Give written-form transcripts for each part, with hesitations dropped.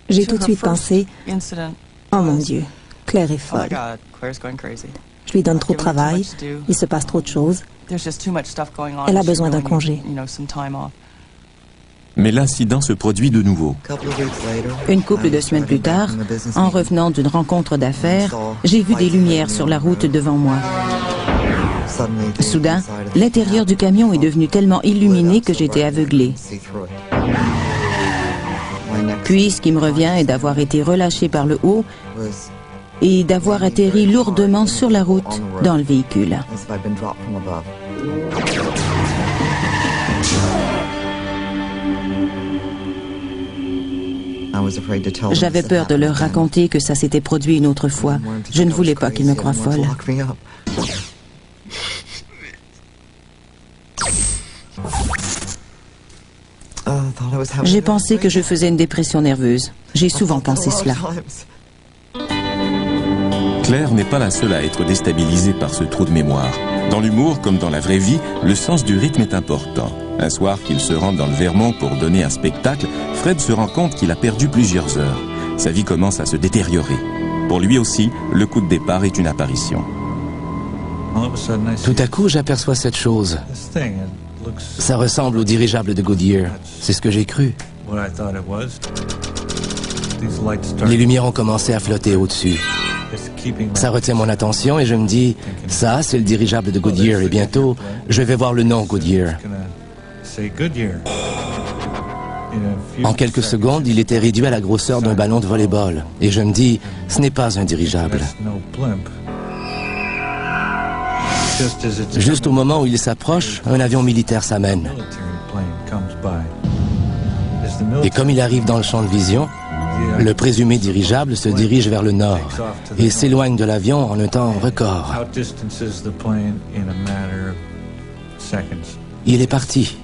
J'ai tout de suite pensé, oh mon Dieu, Claire est folle. Je lui donne trop de travail, il se passe trop de choses. Elle a besoin d'un congé. Mais l'incident se produit de nouveau. Une couple de semaines plus tard, en revenant d'une rencontre d'affaires, j'ai vu des lumières sur la route devant moi. Soudain, l'intérieur du camion est devenu tellement illuminé que j'étais aveuglé. Puis, ce qui me revient est d'avoir été relâché par le haut et d'avoir atterri lourdement sur la route dans le véhicule. J'avais peur de leur raconter que ça s'était produit une autre fois. Je ne voulais pas qu'ils me croient folle. J'ai pensé que je faisais une dépression nerveuse. J'ai souvent pensé cela. Claire n'est pas la seule à être déstabilisée par ce trou de mémoire. Dans l'humour, comme dans la vraie vie, le sens du rythme est important. Un soir qu'il se rend dans le Vermont pour donner un spectacle, Fred se rend compte qu'il a perdu plusieurs heures. Sa vie commence à se détériorer. Pour lui aussi, le coup de départ est une apparition. Tout à coup, j'aperçois cette chose. Ça ressemble au dirigeable de Goodyear. C'est ce que j'ai cru. Les lumières ont commencé à flotter au-dessus. Ça retient mon attention et je me dis, ça, c'est le dirigeable de Goodyear et bientôt, je vais voir le nom Goodyear. En quelques secondes, il était réduit à la grosseur d'un ballon de volley-ball. Et je me dis, ce n'est pas un dirigeable. Juste au moment où il s'approche, un avion militaire s'amène. Et comme il arrive dans le champ de vision, le présumé dirigeable se dirige vers le nord et s'éloigne de l'avion en un temps record. Il est parti.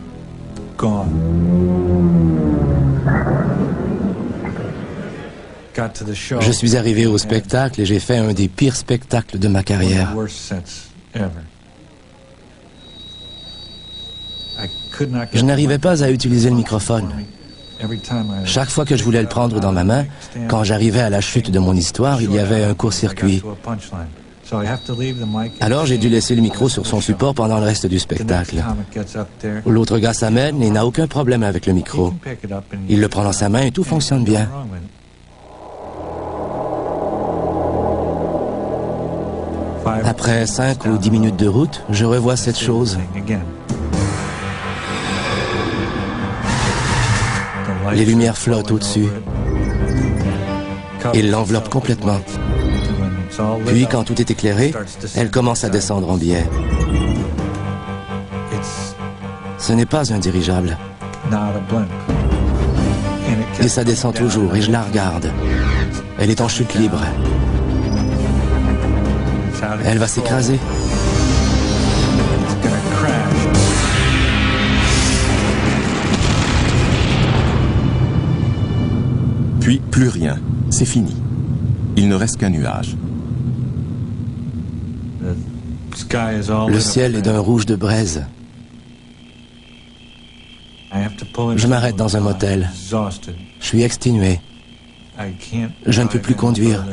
Je suis arrivé au spectacle et j'ai fait un des pires spectacles de ma carrière. Je n'arrivais pas à utiliser le microphone. Chaque fois que je voulais le prendre dans ma main, quand j'arrivais à la chute de mon histoire, il y avait un court-circuit. Alors j'ai dû laisser le micro sur son support pendant le reste du spectacle. L'autre gars s'amène et n'a aucun problème avec le micro. Il le prend dans sa main et tout fonctionne bien. Après 5 ou 10 minutes de route, je revois cette chose. Les lumières flottent au-dessus. Ils l'enveloppent complètement. Puis, quand tout est éclairé, elle commence à descendre en biais. Ce n'est pas un dirigeable. Et ça descend toujours, et je la regarde. Elle est en chute libre. Elle va s'écraser. Puis, plus rien. C'est fini. Il ne reste qu'un nuage. Le ciel est d'un rouge de braise. Je m'arrête dans un motel. Je suis exténué. Je ne peux plus conduire.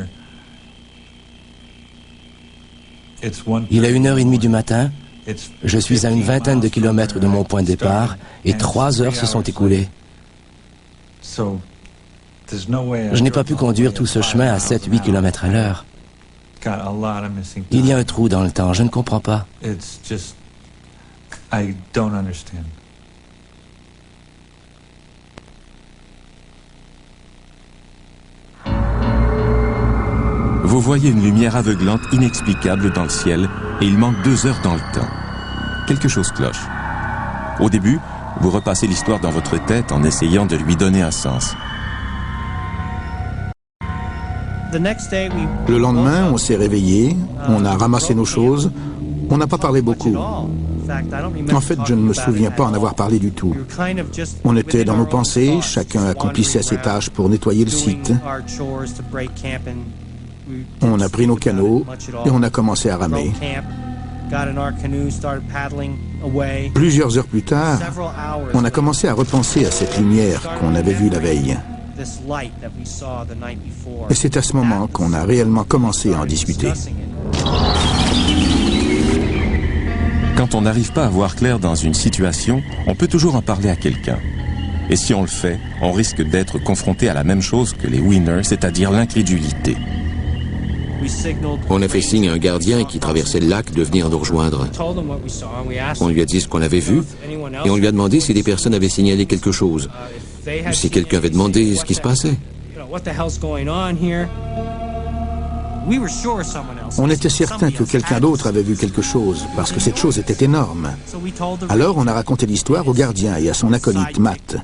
Il est 1h30 du matin. Je suis à une vingtaine de kilomètres de mon point de départ et 3 heures se sont écoulées. Je n'ai pas pu conduire tout ce chemin à 7-8 km à l'heure. Il y a un trou dans le temps, je ne comprends pas. Vous voyez une lumière aveuglante inexplicable dans le ciel et il manque 2 heures dans le temps. Quelque chose cloche. Au début, vous repassez l'histoire dans votre tête en essayant de lui donner un sens. Le lendemain, on s'est réveillé, on a ramassé nos choses, on n'a pas parlé beaucoup. En fait, je ne me souviens pas en avoir parlé du tout. On était dans nos pensées, chacun accomplissait ses tâches pour nettoyer le site. On a pris nos canots et on a commencé à ramer. Plusieurs heures plus tard, on a commencé à repenser à cette lumière qu'on avait vue la veille. Et c'est à ce moment qu'on a réellement commencé à en discuter. Quand on n'arrive pas à voir clair dans une situation, on peut toujours en parler à quelqu'un. Et si on le fait, on risque d'être confronté à la même chose que les Winners, c'est-à-dire l'incrédulité. On a fait signe à un gardien qui traversait le lac de venir nous rejoindre. On lui a dit ce qu'on avait vu et on lui a demandé si des personnes avaient signalé quelque chose, si quelqu'un avait demandé ce qui se passait. On était certain que quelqu'un d'autre avait vu quelque chose, parce que cette chose était énorme. Alors on a raconté l'histoire au gardien et à son acolyte Matt.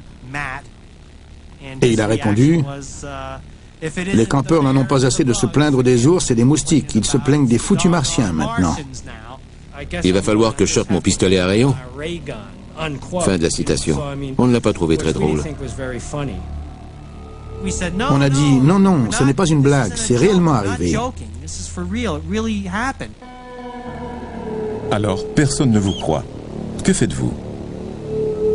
Et il a répondu: « Les campeurs n'en ont pas assez de se plaindre des ours et des moustiques, ils se plaignent des foutus martiens maintenant. » Il va falloir que je sorte mon pistolet à rayon. Fin de la citation. On ne l'a pas trouvé très drôle. On a dit « Non, non, ce n'est pas une blague, c'est réellement arrivé. » Alors, personne ne vous croit. Que faites-vous?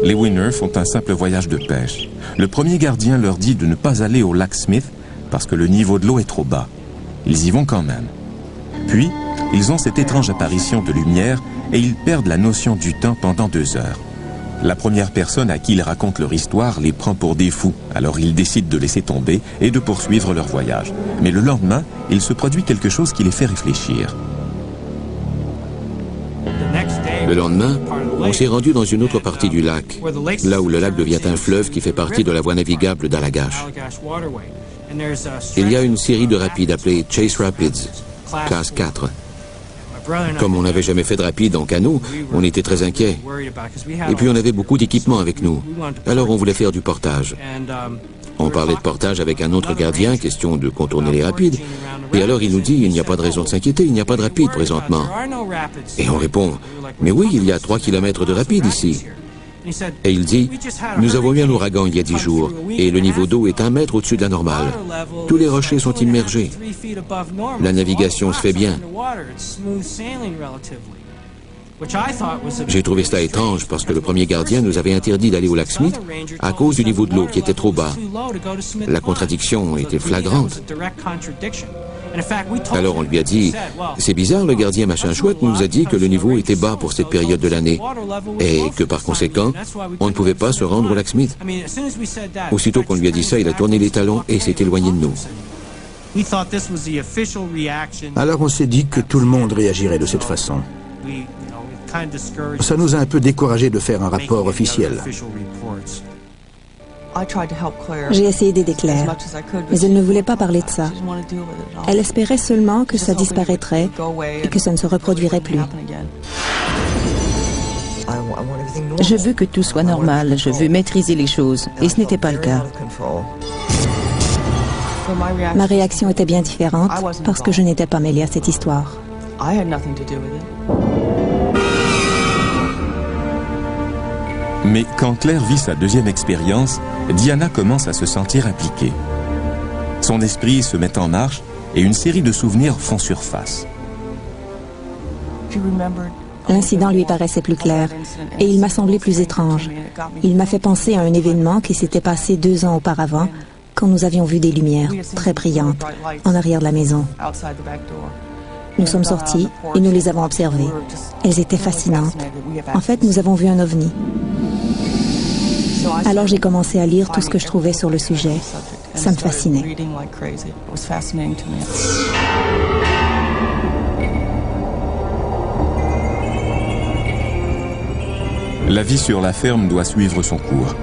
Les Winners font un simple voyage de pêche. Le premier gardien leur dit de ne pas aller au lac Smith parce que le niveau de l'eau est trop bas. Ils y vont quand même. Puis, ils ont cette étrange apparition de lumière et ils perdent la notion du temps pendant 2 heures. La première personne à qui ils racontent leur histoire les prend pour des fous, alors ils décident de laisser tomber et de poursuivre leur voyage. Mais le lendemain, il se produit quelque chose qui les fait réfléchir. Le lendemain, on s'est rendu dans une autre partie du lac, là où le lac devient un fleuve qui fait partie de la voie navigable d'Allagash. Il y a une série de rapides appelés Chase Rapids, classe 4. Comme on n'avait jamais fait de rapide en canot, on était très inquiets. Et puis on avait beaucoup d'équipement avec nous. Alors on voulait faire du portage. On parlait de portage avec un autre gardien, question de contourner les rapides. Et alors il nous dit, il n'y a pas de raison de s'inquiéter, il n'y a pas de rapide présentement. Et on répond, mais oui, il y a 3 kilomètres de rapide ici. Et il dit, nous avons eu un ouragan il y a 10 jours, et le niveau d'eau est 1 mètre au-dessus de la normale. Tous les rochers sont immergés. La navigation se fait bien. J'ai trouvé cela étrange parce que le premier gardien nous avait interdit d'aller au lac Smith à cause du niveau de l'eau qui était trop bas. La contradiction était flagrante. Alors on lui a dit, c'est bizarre, le gardien machin chouette nous a dit que le niveau était bas pour cette période de l'année et que par conséquent, on ne pouvait pas se rendre au lac Smith. Aussitôt qu'on lui a dit ça, il a tourné les talons et s'est éloigné de nous. Alors on s'est dit que tout le monde réagirait de cette façon. Ça nous a un peu découragés de faire un rapport officiel. J'ai essayé d'aider Claire, mais elle ne voulait pas parler de ça. Elle espérait seulement que ça disparaîtrait et que ça ne se reproduirait plus. Je veux que tout soit normal, je veux maîtriser les choses, et ce n'était pas le cas. Ma réaction était bien différente parce que je n'étais pas mêlée à cette histoire. Mais quand Claire vit sa deuxième expérience, Diana commence à se sentir impliquée. Son esprit se met en marche et une série de souvenirs font surface. L'incident lui paraissait plus clair et il m'a semblé plus étrange. Il m'a fait penser à un événement qui s'était passé 2 ans auparavant quand nous avions vu des lumières très brillantes en arrière de la maison. Nous sommes sortis et nous les avons observées. Elles étaient fascinantes. En fait, nous avons vu un ovni. Alors j'ai commencé à lire tout ce que je trouvais sur le sujet. Ça me fascinait. La vie sur la ferme doit suivre son cours.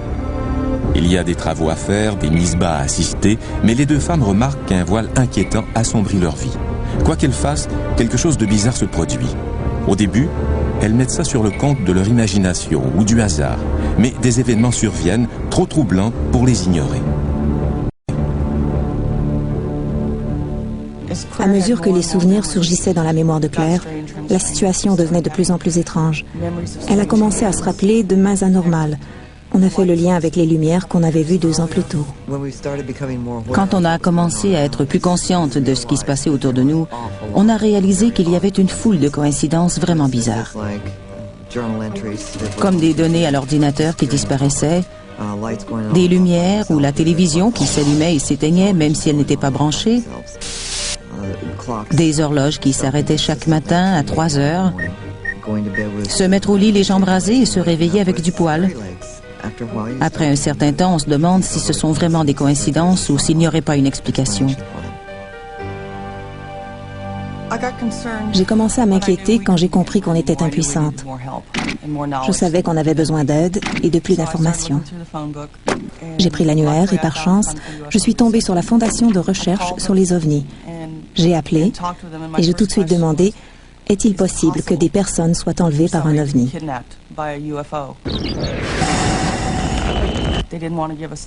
Il y a des travaux à faire, des mises bas à assister, mais les 2 femmes remarquent qu'un voile inquiétant assombrit leur vie. Quoi qu'elles fassent, quelque chose de bizarre se produit. Au début, elles mettent ça sur le compte de leur imagination ou du hasard, mais des événements surviennent, trop troublants pour les ignorer. À mesure que les souvenirs surgissaient dans la mémoire de Claire, la situation devenait de plus en plus étrange. Elle a commencé à se rappeler de mains anormales. On a fait le lien avec les lumières qu'on avait vues 2 ans plus tôt. Quand on a commencé à être plus consciente de ce qui se passait autour de nous, on a réalisé qu'il y avait une foule de coïncidences vraiment bizarres. comme des données à l'ordinateur qui disparaissaient, des lumières ou la télévision qui s'allumait et s'éteignait même si elle n'était pas branchée, des horloges qui s'arrêtaient chaque matin à 3 heures, se mettre au lit les jambes rasées et se réveiller avec du poil. Après un certain temps, on se demande si ce sont vraiment des coïncidences ou s'il n'y aurait pas une explication. J'ai commencé à m'inquiéter quand j'ai compris qu'on était impuissante. Je savais qu'on avait besoin d'aide et de plus d'informations. J'ai pris l'annuaire et par chance, je suis tombée sur la Fondation de recherche sur les ovnis. J'ai appelé et j'ai tout de suite demandé, est-il possible que des personnes soient enlevées par un ovni?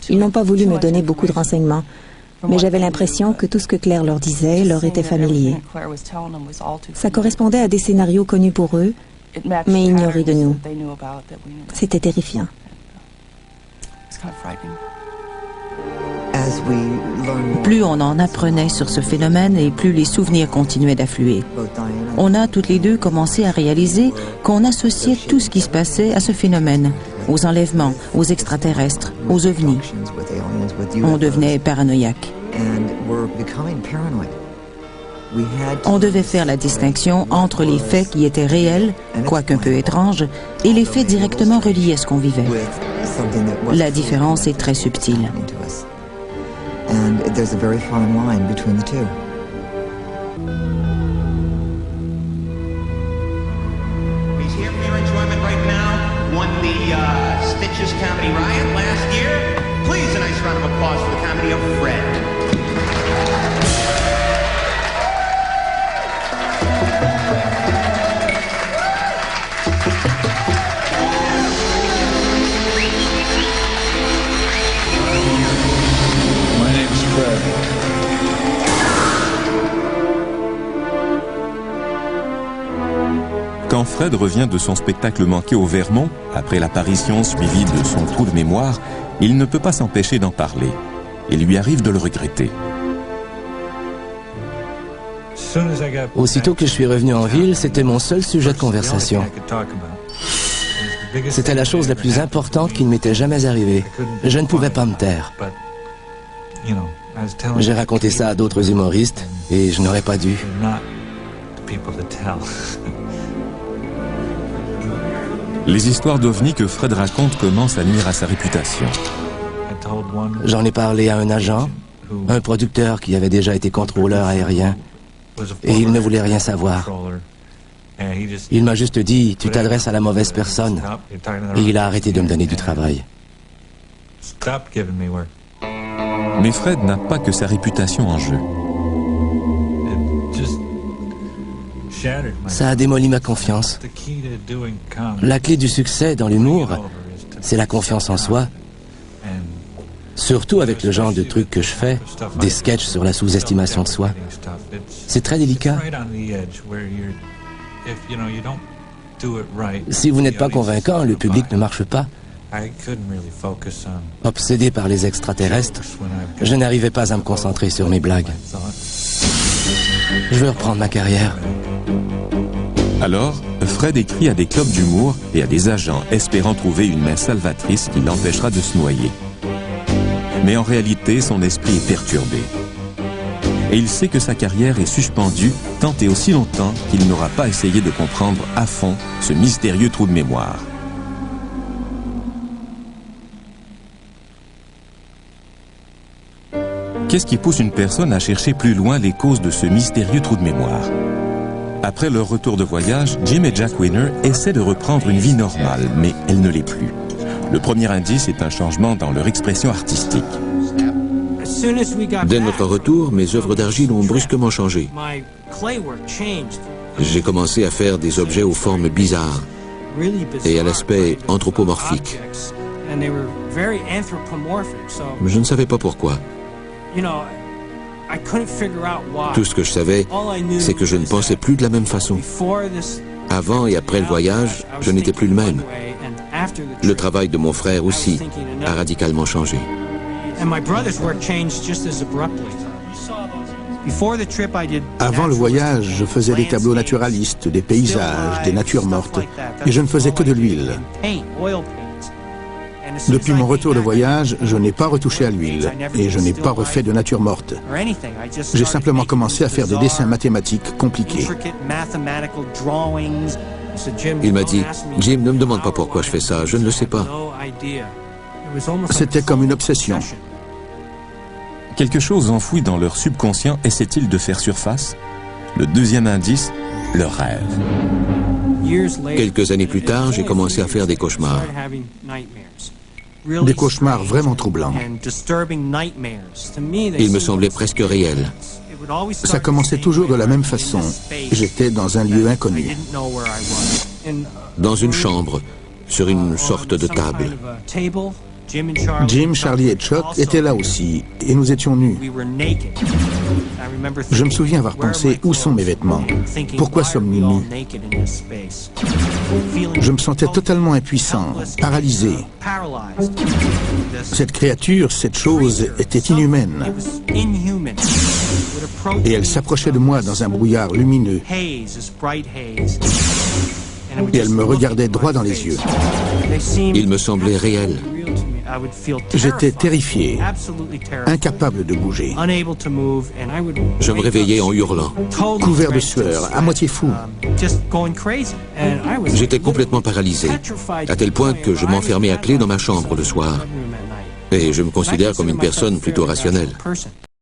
Ils n'ont pas voulu me donner beaucoup de renseignements, mais j'avais l'impression que tout ce que Claire leur disait leur était familier. Ça correspondait à des scénarios connus pour eux, mais ignorés de nous. C'était terrifiant. Plus on en apprenait sur ce phénomène et plus les souvenirs continuaient d'affluer. On a toutes les deux commencé à réaliser qu'on associait tout ce qui se passait à ce phénomène, aux enlèvements, aux extraterrestres, aux ovnis. On devenait paranoïaque. On devait faire la distinction entre les faits qui étaient réels, quoique un peu étranges, et les faits directement reliés à ce qu'on vivait. La différence est très subtile. And there's a very fine line between the two. He's here for your enjoyment right now. Won the Stitches Comedy Riot last year. Please, a nice round of applause for the comedy of Fred. Quand Fred revient de son spectacle manqué au Vermont, après l'apparition suivie de son trou de mémoire, il ne peut pas s'empêcher d'en parler. Il lui arrive de le regretter. Aussitôt que je suis revenu en ville, c'était mon seul sujet de conversation. C'était la chose la plus importante qui ne m'était jamais arrivée. Je ne pouvais pas me taire. J'ai raconté ça à d'autres humoristes et je n'aurais pas dû. Les histoires d'ovnis que Fred raconte commencent à nuire à sa réputation. J'en ai parlé à un agent, un producteur qui avait déjà été contrôleur aérien, et il ne voulait rien savoir. Il m'a juste dit, tu t'adresses à la mauvaise personne, et il a arrêté de me donner du travail. Mais Fred n'a pas que sa réputation en jeu. Ça a démoli ma confiance. La clé du succès dans l'humour, c'est la confiance en soi. Surtout avec le genre de trucs que je fais, des sketchs sur la sous-estimation de soi. C'est très délicat. Si vous n'êtes pas convaincant, le public ne marche pas. Obsédé par les extraterrestres, je n'arrivais pas à me concentrer sur mes blagues. Je veux reprendre ma carrière. Alors, Fred écrit à des clubs d'humour et à des agents espérant trouver une main salvatrice qui l'empêchera de se noyer. Mais en réalité, son esprit est perturbé. Et il sait que sa carrière est suspendue tant et aussi longtemps qu'il n'aura pas essayé de comprendre à fond ce mystérieux trou de mémoire. Qu'est-ce qui pousse une personne à chercher plus loin les causes de ce mystérieux trou de mémoire? Après leur retour de voyage, Jim et Jack Weiner essaient de reprendre une vie normale, mais elle ne l'est plus. Le premier indice est un changement dans leur expression artistique. Dès notre retour, mes œuvres d'argile ont brusquement changé. J'ai commencé à faire des objets aux formes bizarres et à l'aspect anthropomorphique. Je ne savais pas pourquoi. Tout ce que je savais, c'est que je ne pensais plus de la même façon. Avant et après le voyage, je n'étais plus le même. Le travail de mon frère aussi a radicalement changé. Avant le voyage, je faisais des tableaux naturalistes, des paysages, des natures mortes, et je ne faisais que de l'huile. Depuis mon retour de voyage, je n'ai pas retouché à l'huile, et je n'ai pas refait de nature morte. J'ai simplement commencé à faire des dessins mathématiques compliqués. Il m'a dit, « Jim, ne me demande pas pourquoi je fais ça, je ne le sais pas. » C'était comme une obsession. Quelque chose enfoui dans leur subconscient essaie-t-il de faire surface? Le deuxième indice, leur rêve. Quelques années plus tard, j'ai commencé à faire des cauchemars. Des cauchemars vraiment troublants. Ils me semblaient presque réels. Ça commençait toujours de la même façon. J'étais dans un lieu inconnu. Dans une chambre, sur une sorte de table. Jim, Charlie et Chuck étaient là aussi, et nous étions nus. Je me souviens avoir pensé, où sont mes vêtements? Pourquoi sommes-nous nus? Je me sentais totalement impuissant, paralysé. Cette créature, cette chose, était inhumaine. Et elle s'approchait de moi dans un brouillard lumineux. Et elle me regardait droit dans les yeux. Il me semblait réel. J'étais terrifié, incapable de bouger. Je me réveillais en hurlant. Couvert de sueur, à moitié fou. J'étais complètement paralysé, à tel point que je m'enfermais à clé dans ma chambre le soir. Et je me considère comme une personne plutôt rationnelle.